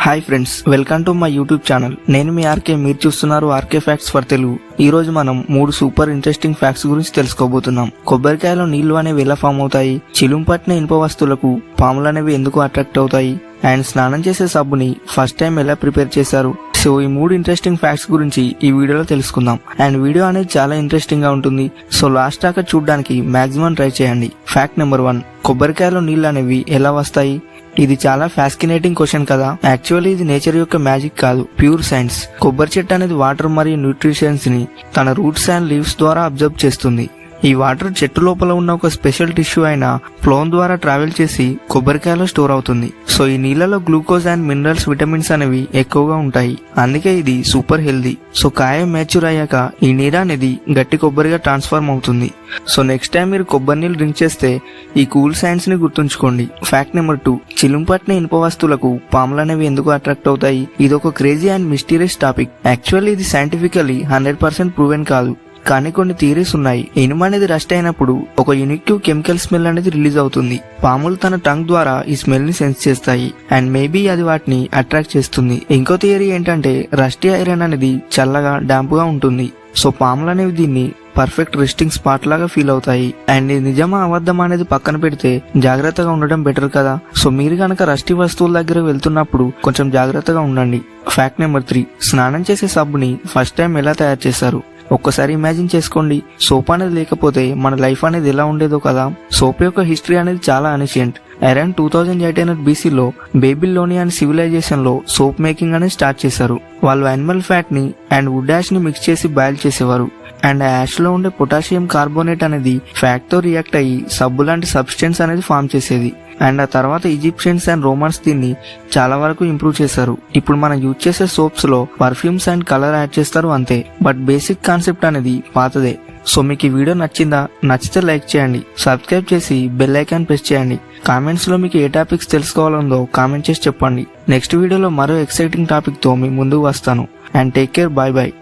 Hi friends, welcome to my YouTube channel. నేను మీ RK, మీరు చూస్తున్నారు ఆర్కే ఫ్యాక్ట్స్ ఫర్ తెలుగు. ఈ రోజు మనం 3 సూపర్ ఇంట్రెస్టింగ్ ఫ్యాక్ట్స్ గురించి తెలుసుకోబోతున్నాం. కొబ్బరికాయలో నీళ్లు అనేవి ఎలా ఫామ్ అవుతాయి, చిలుం పట్టిన ఇనుప వస్తువులకు పాములు అనేవి ఎందుకు అట్రాక్ట్ అవుతాయి, అండ్ స్నానం చేసే సబ్బుని ఫస్ట్ టైం ఎలా ప్రిపేర్ చేశారు. సో ఈ 3 ఇంట్రెస్టింగ్ ఫ్యాక్ట్స్ గురించి ఈ వీడియోలో తెలుసుకుందాం. అండ్ వీడియో అనేది చాలా ఇంట్రెస్టింగ్ గా ఉంటుంది. సో లాస్ట్ దాకా చూడడానికి మాక్సిమం ట్రై చేయండి. ఫ్యాక్ట్ నెంబర్ 1, కొబ్బరికాయలో నీళ్లు అనేవి ఎలా వస్తాయి? ఇది చాలా ఫ్యాస్కినేటింగ్ క్వశ్చన్ కదా. యాక్చువల్లీ ఇది నేచర్ యొక్క మ్యాజిక్ కాదు, ప్యూర్ సైన్స్. కొబ్బరి చెట్టు అనేది వాటర్ మరియు న్యూట్రిషన్స్ ని తన రూట్స్ అండ్ లీవ్స్ ద్వారా అబ్జర్వ్ చేస్తుంది. ఈ వాటర్ చెట్టు లోపల ఉన్న ఒక స్పెషల్ టిష్యూ అయిన ఫ్లోన్ ద్వారా ట్రావెల్ చేసి కొబ్బరికాయలో స్టోర్ అవుతుంది. సో ఈ నీళ్లలో గ్లూకోజ్ అండ్ మినరల్స్, విటమిన్స్ అనేవి ఎక్కువగా ఉంటాయి. అందుకే ఇది సూపర్ హెల్దీ. సో కాయ మ్యాచ్యూర్ అయ్యాక ఈ నీర అనేది గట్టి కొబ్బరిగా ట్రాన్స్ఫార్మ్ అవుతుంది. సో నెక్స్ట్ టైం మీరు కొబ్బరి నీళ్ళు డ్రింక్ చేస్తే ఈ కూల్ సైన్స్ ని గుర్తుంచుకోండి. ఫ్యాక్ట్ నెంబర్ 2, చిలుం పట్టిన ఇనుప వస్తువులకు పాములు అనేవి ఎందుకు అట్రాక్ట్ అవుతాయి? ఇది ఒక crazy and mysterious topic. Actually ఇది సైంటిఫికలీ 100% ప్రూవెన్ కాదు, కానీ కొన్ని థియరీస్ ఉన్నాయి. ఇనుము అనేది రస్ట్ అయినప్పుడు ఒక యూనిక్ కెమికల్ స్మెల్ అనేది రిలీజ్ అవుతుంది. పాములు తన టంగ్ ద్వారా ఈ స్మెల్ ని సెన్స్ చేస్తాయి అండ్ మేబీ అది వాటిని అట్రాక్ట్ చేస్తుంది. ఇంకో థియరీ ఏంటంటే రస్టీ ఐరన్ అనేది చల్లగా, డాంపుగా ఉంటుంది. సో పాములు అనేవి దీన్ని పర్ఫెక్ట్ రెస్టింగ్ స్పాట్ లాగా ఫీల్ అవుతాయి. అండ్ ఇది నిజమా అబద్ధమా అనేది పక్కన పెడితే జాగ్రత్తగా ఉండడం బెటర్ కదా. సో మీరు గనక రస్టీ వస్తువుల దగ్గర వెళ్తున్నప్పుడు కొంచెం జాగ్రత్తగా ఉండండి. ఫ్యాక్ట్ నెంబర్ 3, స్నానం చేసే సబ్బుని ఫస్ట్ టైం ఎలా తయారు చేశారు? ఒక్కసారి ఇమాజిన్ చేసుకోండి, సోప్ అనేది లేకపోతే మన లైఫ్ అనేది ఎలా ఉండేదో కదా. సోప్ యొక్క హిస్టరీ అనేది చాలా అన్షియంట్. అరౌండ్ 2800 BCలో బేబిలోనియన్ సివిలైజేషన్ లో సోప్ మేకింగ్ అనేది స్టార్ట్ చేశారు. వాళ్ళు యానిమల్ ఫ్యాట్ ని అండ్ వుడ్ యాష్ ని మిక్స్ చేసి బాయిల్ చేసేవారు. అండ్ ఆ యాష్ లో ఉండే పొటాషియం కార్బోనేట్ అనేది ఫ్యాట్ తో రియాక్ట్ అయ్యి సబ్బు లాంటి సబ్స్టెన్స్ అనేది ఫామ్ చేసేది. అండ్ ఆ తర్వాత ఈజిప్షియన్స్ అండ్ రోమన్స్ దీన్ని చాలా వరకు ఇంప్రూవ్ చేశారు. ఇప్పుడు మనం యూజ్ చేసే సోప్స్ లో పర్ఫ్యూమ్స్ అండ్ కలర్ యాడ్ చేస్తారు అంతే, బట్ బేసిక్ కాన్సెప్ట్ అనేది పాతదే. సో మీకు ఈ వీడియో నచ్చిందా? నచ్చితే లైక్ చేయండి, సబ్స్క్రైబ్ చేసి బెల్ ఐకాన్ ప్రెస్ చేయండి. కామెంట్స్ లో మీకు ఏ టాపిక్స్ తెలుసుకోవాలందో కామెంట్ చేసి చెప్పండి. నెక్స్ట్ వీడియోలో మరో ఎక్సైటింగ్ టాపిక్ తో మీ ముందుకు వస్తాను. And take care, bye bye.